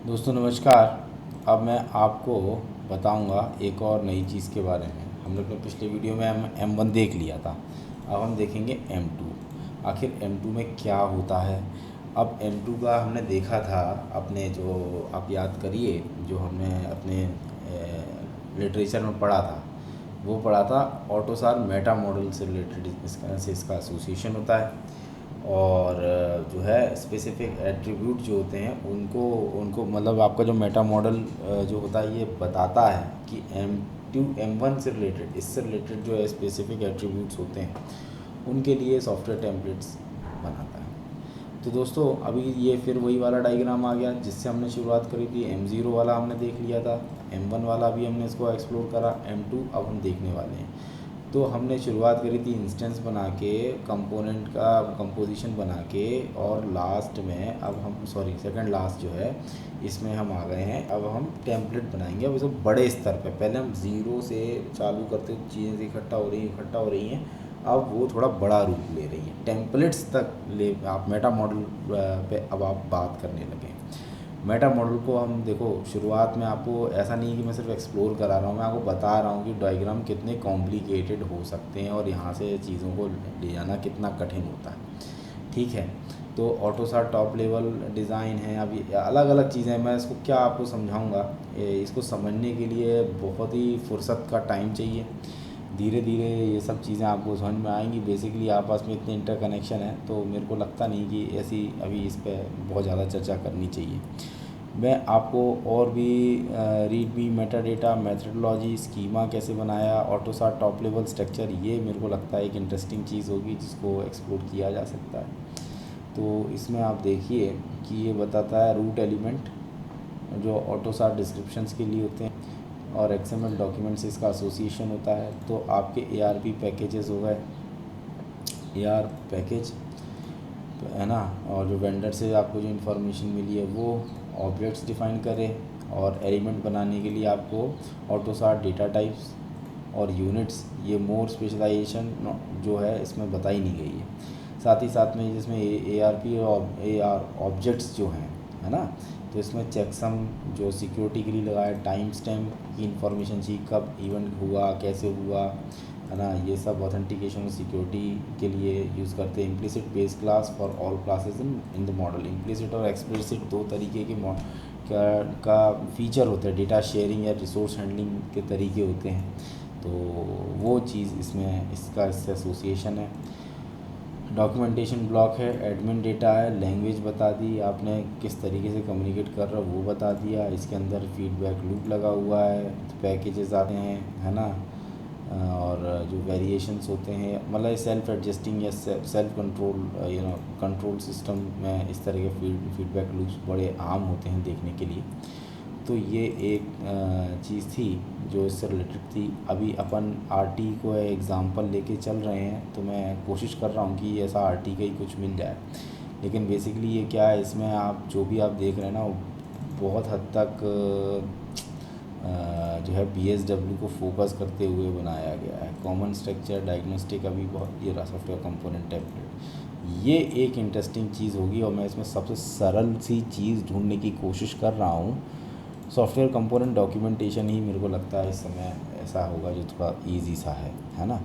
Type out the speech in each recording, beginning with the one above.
दोस्तों नमस्कार। अब मैं आपको बताऊंगा एक और नई चीज़ के बारे में। हम लोग ने पिछले वीडियो में M1 देख लिया था। अब हम देखेंगे M2। आखिर M2 में क्या होता है। अब M2 का हमने देखा था अपने, जो आप याद करिए, जो हमने अपने लिटरेचर में पढ़ा था, वो पढ़ा था ऑटोसार मेटा मॉडल से रिलेटेड। इसका एसोसिएशन होता है और जो है स्पेसिफिक एट्रीब्यूट जो होते हैं उनको उनको मतलब आपका जो मेटा मॉडल जो होता है ये बताता है कि M2 M1 से रिलेटेड, इससे रिलेटेड जो है स्पेसिफिक एट्रीब्यूट्स होते हैं उनके लिए सॉफ्टवेयर टेम्पलेट्स बनाता है। तो दोस्तों अभी ये फिर वही वाला डायग्राम आ गया जिससे हमने शुरुआत करी थी। M0 वाला हमने देख लिया था, M1 वाला भी हमने इसको एक्सप्लोर करा, M2 अब हम देखने वाले हैं। तो हमने शुरुआत करी थी इंस्टेंस बना के, कंपोनेंट का कंपोजिशन बना के, और लास्ट में अब हम सेकंड लास्ट जो है इसमें हम आ गए हैं। अब हम टेम्पलेट बनाएंगे। अब इसे बड़े स्तर पे, पहले हम ज़ीरो से चालू करते चीज़ें इकट्ठा हो रही हैं, अब वो थोड़ा बड़ा रूप ले रही हैं, टेम्पलेट्स तक ले। आप मेटा मॉडल पे अब आप बात करने लगे। मेटा मॉडल को हम देखो, शुरुआत में आपको ऐसा नहीं है कि मैं सिर्फ एक्सप्लोर करा रहा हूँ, मैं आपको बता रहा हूँ कि डायग्राम कितने कॉम्प्लिकेटेड हो सकते हैं और यहाँ से चीज़ों को ले जाना कितना कठिन होता है। ठीक है, तो ऑटोसार टॉप लेवल डिज़ाइन है। अब ये अलग अलग चीज़ें, मैं इसको क्या आपको समझाऊँगा, इसको समझने के लिए बहुत ही फुर्सत का टाइम चाहिए। धीरे धीरे ये सब चीज़ें आपको समझ में आएंगी। बेसिकली आपस में इतने इंटरकनेक्शन है तो मेरे को लगता नहीं कि ऐसी अभी इस पर बहुत ज़्यादा चर्चा करनी चाहिए। मैं आपको और भी readme, Meta data, methodology, schema कैसे बनाया, ऑटोसार टॉप लेवल स्ट्रक्चर, ये मेरे को लगता है एक इंटरेस्टिंग चीज़ होगी जिसको एक्सप्लोर किया जा सकता है। तो इसमें आप देखिए कि ये बताता है रूट एलिमेंट जो ऑटोसार डिस्क्रिप्शंस के लिए होते हैं, और XML डॉक्यूमेंट से इसका एसोसिएशन होता है। तो आपके ARP पैकेजेस हो गए, AR पैकेज है ना, और जो वेंडर से आपको जो इन्फॉर्मेशन मिली है वो ऑब्जेक्ट्स डिफ़ाइन करें, और एलिमेंट बनाने के लिए आपको ऑटोसार डेटा टाइप्स और यूनिट्स, ये मोर स्पेशलाइजेशन जो है इसमें बताई नहीं गई है। साथ ही साथ में जिसमें ARP और AR ऑब्जेक्ट्स जो हैं, है ना, तो इसमें चेकसम जो सिक्योरिटी के लिए लगा है, टाइम स्टैम्प की इंफॉर्मेशन चाहिए, कब इवेंट हुआ, कैसे हुआ, है ना, ये सब ऑथेंटिकेशन सिक्योरिटी के लिए यूज़ करते हैं। Implicit base class for all classes in the model. Implicit और एक्सप्लिसिट दो तरीके के का फीचर होते हैं, डेटा शेयरिंग या रिसोर्स हैंडलिंग के तरीके होते हैं। तो वो चीज़ इसमें इसका इससे एसोसिएशन है। डॉक्यूमेंटेशन ब्लॉक है, एडमिन डेटा है, लैंग्वेज बता दी आपने, किस तरीके से कम्युनिकेट कर रहा है वो बता दिया। इसके अंदर फीडबैक लूप लगा हुआ है, पैकेजेस आते हैं, है ना, और जो वेरिएशंस होते हैं, मतलब सेल्फ एडजस्टिंग या सेल्फ कंट्रोल, कंट्रोल सिस्टम में इस तरह के फीडबैक लूप्स बड़े आम होते हैं देखने के लिए। तो ये एक चीज़ थी जो इससे रिलेटेड थी। अभी अपन RT को एग्ज़ाम्पल लेके चल रहे हैं, तो मैं कोशिश कर रहा हूँ कि ऐसा RT का ही कुछ मिल जाए। लेकिन बेसिकली ये क्या है, इसमें आप जो भी आप देख रहे हैं ना, वो बहुत हद तक जो है BSW को फोकस करते हुए बनाया गया है। कॉमन स्ट्रक्चर डायग्नोस्टिक अभी बहुत, ये रहा सॉफ्टवेयर कंपोनेंट टेम्पलेट, ये एक इंटरेस्टिंग चीज़ होगी और मैं इसमें सबसे सरल सी चीज़ ढूंढने की कोशिश कर रहा हूँ। सॉफ्टवेयर कंपोनेंट डॉक्यूमेंटेशन ही मेरे को लगता है इस समय ऐसा होगा जो थोड़ा ईजी सा है ना।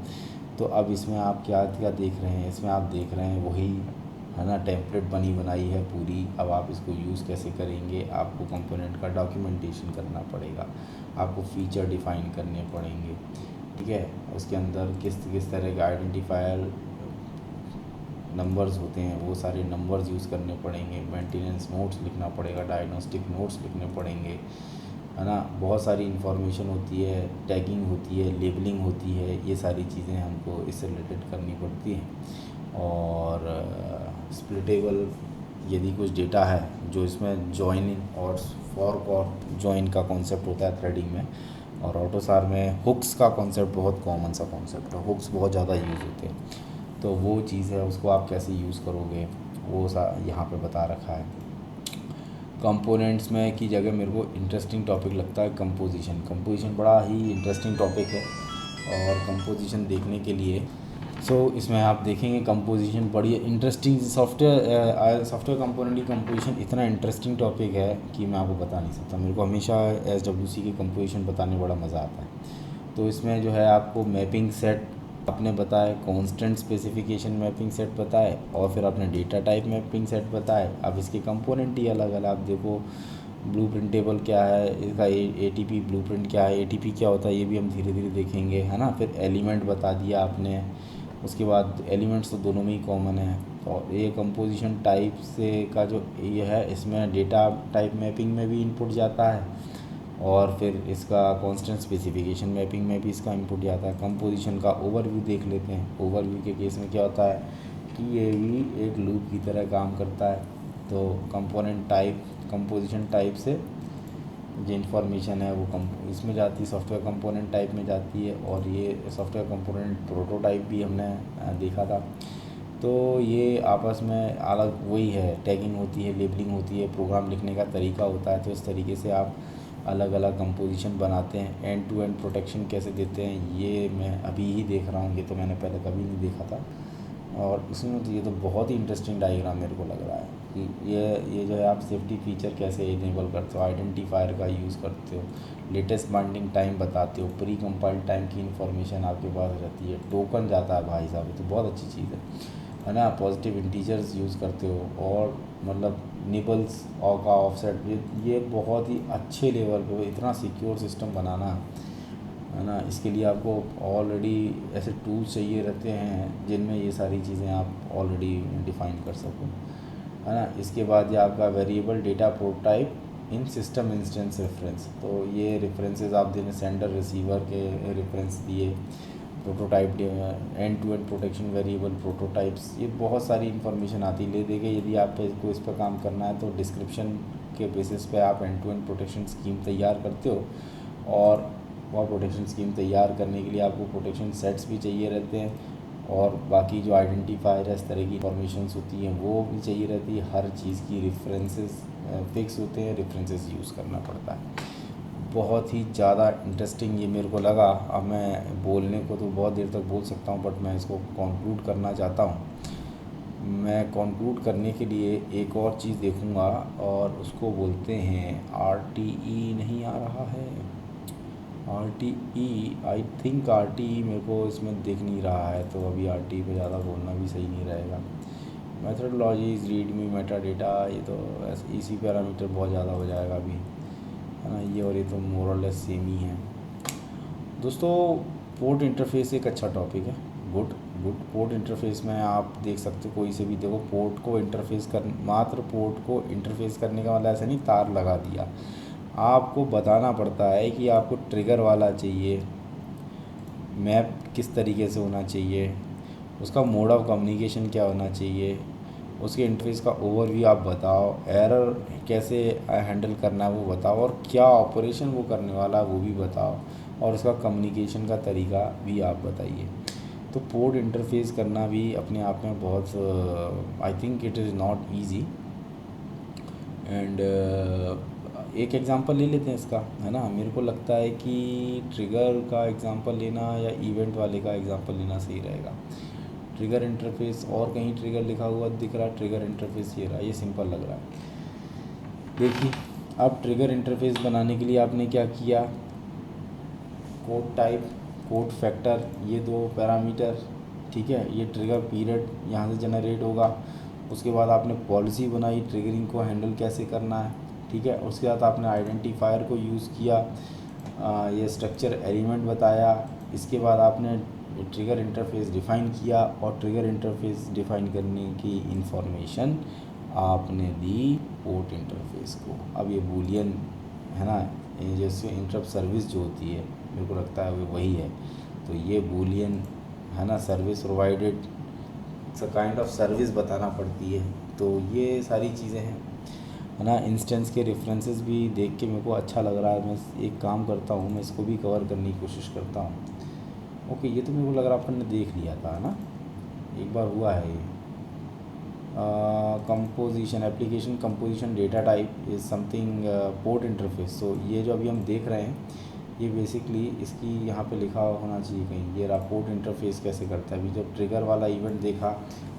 तो अब इसमें आप क्या क्या देख रहे हैं, इसमें आप देख रहे हैं वही, है ना, टेम्पलेट बनी बनाई है पूरी। अब आप इसको यूज़ कैसे करेंगे, आपको कंपोनेंट का डॉक्यूमेंटेशन करना पड़ेगा, आपको फीचर डिफ़ाइन करने पड़ेंगे, ठीक है। उसके अंदर किस किस तरह के आइडेंटिफायर नंबर्स होते हैं, वो सारे नंबर्स यूज़ करने पड़ेंगे, मेंटेनेंस नोट्स लिखना पड़ेगा, डायग्नोस्टिक नोट्स लिखने पड़ेंगे, है ना। बहुत सारी इन्फॉर्मेशन होती है, टैगिंग होती है, लेबलिंग होती है, ये सारी चीज़ें हमको इससे रिलेटेड करनी पड़ती हैं। और स्प्लिटेबल यदि कुछ डेटा है जो इसमें जॉइन और फॉर्क और जॉइन का कॉन्सेप्ट होता है थ्रेडिंग में, और ऑटोसार में हुक्स का कॉन्सेप्ट बहुत कॉमन सा कॉन्सेप्ट है, हुक्स बहुत ज़्यादा यूज़ होते हैं। तो वो चीज़ है, उसको आप कैसे यूज़ करोगे वो यहाँ पे बता रखा है। कंपोनेंट्स में की जगह मेरे को इंटरेस्टिंग टॉपिक लगता है कंपोजिशन। कंपोजिशन बड़ा ही इंटरेस्टिंग टॉपिक है, और कंपोजिशन देखने के लिए इसमें आप देखेंगे कंपोजिशन बड़ी इंटरेस्टिंग सॉफ्टवेयर कंपोनेंट की कंपोजिशन इतना इंटरेस्टिंग टॉपिक है कि मैं आपको बता नहीं सकता। मेरे को हमेशा SWC की कंपोजिशन बताने में बड़ा मज़ा आता है। तो इसमें जो है आपको मैपिंग सेट आपने बताए, कांस्टेंट स्पेसिफिकेशन मैपिंग सेट बताए, और फिर आपने डेटा टाइप मैपिंग सेट बताए। अब इसके कंपोनेंट ही अलग अलग, आप देखो ब्लूप्रिंट टेबल क्या है, इसका ATP ब्लूप्रिंट क्या है, ATP क्या होता है, ये भी हम धीरे धीरे देखेंगे, है ना। फिर एलिमेंट बता दिया आपने, उसके बाद एलिमेंट्स तो दोनों में ही कॉमन है। और ये कंपोजिशन टाइप से का जो ये है, इसमें डेटा टाइप मैपिंग में भी इनपुट जाता है, और फिर इसका कांस्टेंट स्पेसिफिकेशन मैपिंग में भी इसका इनपुट जाता है। कंपोजिशन का ओवरव्यू देख लेते हैं। ओवरव्यू के केस में क्या होता है कि ये भी एक लूप की तरह काम करता है। तो कंपोनेंट टाइप कंपोजिशन टाइप से जो इन्फॉर्मेशन है वो इसमें जाती है, सॉफ्टवेयर कंपोनेंट टाइप में जाती है। और ये सॉफ्टवेयर कंपोनेंट प्रोटोटाइप भी हमने देखा था। तो ये आपस में अलग वही है, टैगिंग होती है, लेबलिंग होती है, प्रोग्राम लिखने का तरीका होता है। तो इस तरीके से आप अलग अलग कंपोजिशन बनाते हैं। एंड टू एंड प्रोटेक्शन कैसे देते हैं ये मैं अभी ही देख रहा हूँ, ये तो मैंने पहले कभी नहीं देखा था। और इसमें तो ये तो बहुत ही इंटरेस्टिंग डायग्राम मेरे को लग रहा है कि ये जो है आप सेफ्टी फीचर कैसे इनेबल करते हो, आइडेंटिफायर का यूज़ करते हो, लेटेस्ट बाइंडिंग टाइम बताते हो, प्री कंपाइल टाइम की इन्फॉर्मेशन आपके पास रहती है, टोकन जाता है भाई साहब, ये तो बहुत अच्छी चीज़ है ना। पॉजिटिव इंटीजर्स यूज़ करते हो, और मतलब निबल्स और का ऑफसेट, ये बहुत ही अच्छे लेवल पे इतना सिक्योर सिस्टम बनाना, है ना। इसके लिए आपको ऑलरेडी ऐसे टूल्स चाहिए रहते हैं जिनमें ये सारी चीज़ें आप ऑलरेडी डिफ़ाइन कर सको, है ना। इसके बाद ये आपका variable data prototype in system instance reference, तो ये रेफरेंसेस आप देने, सेंडर रिसीवर के रेफरेंस दिए, prototype, end to end protection variable prototypes, ये बहुत सारी इन्फॉर्मेशन आती है। ले देखे यदि आपको इस पर काम करना है तो डिस्क्रिप्शन के बेसिस पे आप end to end protection scheme तैयार करते हो। और वह प्रोटेक्शन स्कीम तैयार करने के लिए आपको प्रोटेक्शन सेट्स भी चाहिए रहते हैं, और बाकी जो आइडेंटिफायर है, इस तरह की इन्फॉर्मेशंस होती हैं वो भी चाहिए रहती है। हर चीज़ की रेफरेंसेस फिक्स होते हैं, रेफरेंसेस यूज़ करना पड़ता है। बहुत ही ज़्यादा इंटरेस्टिंग ये मेरे को लगा। अब मैं बोलने को तो बहुत देर तक बोल सकता हूँ, बट मैं इसको कंक्लूड करना चाहता हूँ। मैं कंक्लूड करने के लिए एक और चीज़ देखूँगा, और उसको बोलते हैं RTE। नहीं आ रहा है RTE, आई थिंक RTE मेरे को इसमें दिख नहीं रहा है, तो अभी RTE पे ज़्यादा बोलना भी सही नहीं रहेगा। मेथडोलॉजीज, रीडमी, मेटा डेटा, ये तो इसी पैरामीटर बहुत ज़्यादा हो जाएगा अभी, है ना। ये और ये तो मोर और लेस सेम ही है। दोस्तों, पोर्ट इंटरफेस एक अच्छा टॉपिक है। गुड पोर्ट इंटरफेस में आप देख सकते हो, कोई से भी देखो, पोर्ट को इंटरफेस कर, मात्र पोर्ट को इंटरफेस करने का मतलब ऐसा नहीं तार लगा दिया। आपको बताना पड़ता है कि आपको ट्रिगर वाला चाहिए, मैप किस तरीके से होना चाहिए, उसका मोड ऑफ कम्युनिकेशन क्या होना चाहिए, उसके इंटरफेस का ओवरव्यू आप बताओ, एरर कैसे हैंडल करना है वो बताओ, और क्या ऑपरेशन वो करने वाला है वो भी बताओ, और उसका कम्युनिकेशन का तरीका भी आप बताइए। तो पोर्ट इंटरफेस करना भी अपने आप में बहुत, I think it is not easy. And एक एग्ज़ाम्पल ले लेते हैं इसका, है ना। मेरे को लगता है कि ट्रिगर का एग्ज़ाम्पल लेना या इवेंट वाले का एग्ज़ाम्पल लेना सही रहेगा। ट्रिगर इंटरफेस, और कहीं ट्रिगर लिखा हुआ दिख रहा है, ट्रिगर इंटरफेस ये रहा, ये सिंपल लग रहा है। देखिए, अब ट्रिगर इंटरफेस बनाने के लिए आपने क्या किया, कोड टाइप, कोड फैक्टर, ये दो पैरामीटर, ठीक है। ये ट्रिगर पीरियड यहाँ से जनरेट होगा। उसके बाद आपने पॉलिसी बनाई ट्रिगरिंग को हैंडल कैसे करना है, ठीक है। उसके बाद आपने आइडेंटिफायर को यूज़ किया, ये स्ट्रक्चर एलिमेंट बताया। इसके बाद आपने ट्रिगर इंटरफेस डिफ़ाइन किया, और ट्रिगर इंटरफेस डिफ़ाइन करने की इंफॉर्मेशन आपने दी पोर्ट इंटरफेस को। अब ये बूलियन है ना, ये जैसे इंटरप्ट सर्विस जो होती है, मेरे को लगता है वो वही है। तो ये बूलियन है ना, service provided, kind of service बताना पड़ती है। तो ये सारी चीज़ें हैं, है ना। इंस्टेंस के रेफरेंसेस भी देख के मेरे को अच्छा लग रहा है। मैं एक काम करता हूँ, मैं इसको भी कवर करने की कोशिश करता हूँ। ओके, ये तो मेरे को लग रहा है अपन ने देख लिया था, है ना, एक बार हुआ है ये। Composition, application composition data type is something port interface. तो ये जो अभी हम देख रहे हैं, ये बेसिकली इसकी यहाँ पे लिखा होना चाहिए कहीं, ये पोर्ट इंटरफेस कैसे करता है। अभी जब ट्रिगर वाला इवेंट देखा,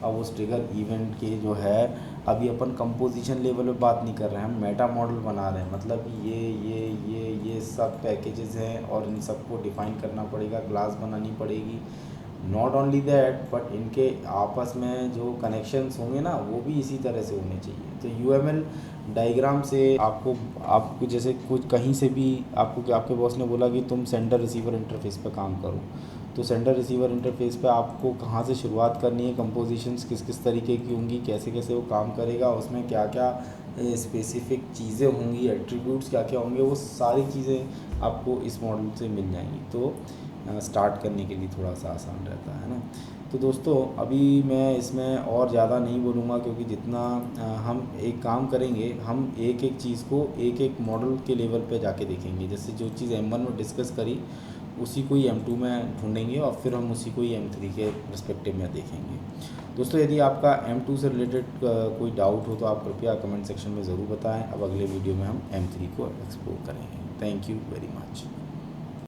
अब उस ट्रिगर इवेंट के जो है अभी अपन कंपोजिशन लेवल पे बात नहीं कर रहे हैं, हम मेटा मॉडल बना रहे हैं। मतलब ये सब पैकेजेस हैं और इन सबको डिफ़ाइन करना पड़ेगा, क्लास बनानी पड़ेगी। नॉट ओनली दैट बट इनके आपस में जो कनेक्शंस होंगे ना वो भी इसी तरह से होने चाहिए। तो यूएमएल डायग्राम से आपको जैसे कुछ कहीं से भी आपके बॉस ने बोला कि तुम सेंडर रिसीवर इंटरफेस पे काम करो, तो सेंडर रिसीवर इंटरफेस पे आपको कहाँ से शुरुआत करनी है, कंपोजिशंस किस किस तरीके की होंगी, कैसे कैसे वो काम करेगा, उसमें क्या क्या स्पेसिफिक चीज़ें होंगी, एट्रीब्यूट्स क्या क्या होंगे, वो सारी चीज़ें आपको इस मॉडल से मिल जाएंगी। तो स्टार्ट करने के लिए थोड़ा सा आसान रहता है ना। तो दोस्तों अभी मैं इसमें और ज़्यादा नहीं बोलूँगा, क्योंकि जितना हम एक काम करेंगे, हम एक एक चीज़ को एक एक मॉडल के लेवल पे जाके देखेंगे। जैसे जो चीज़ M1 में डिस्कस करी उसी को ही M2 में ढूंढेंगे और फिर हम उसी को ही M3 के पर्सपेक्टिव में देखेंगे। दोस्तों यदि आपका M2 से रिलेटेड कोई डाउट हो तो आप कृपया कमेंट सेक्शन में ज़रूर बताएं। अब अगले वीडियो में हम M3 को एक्सप्लोर करेंगे। Thank you very much.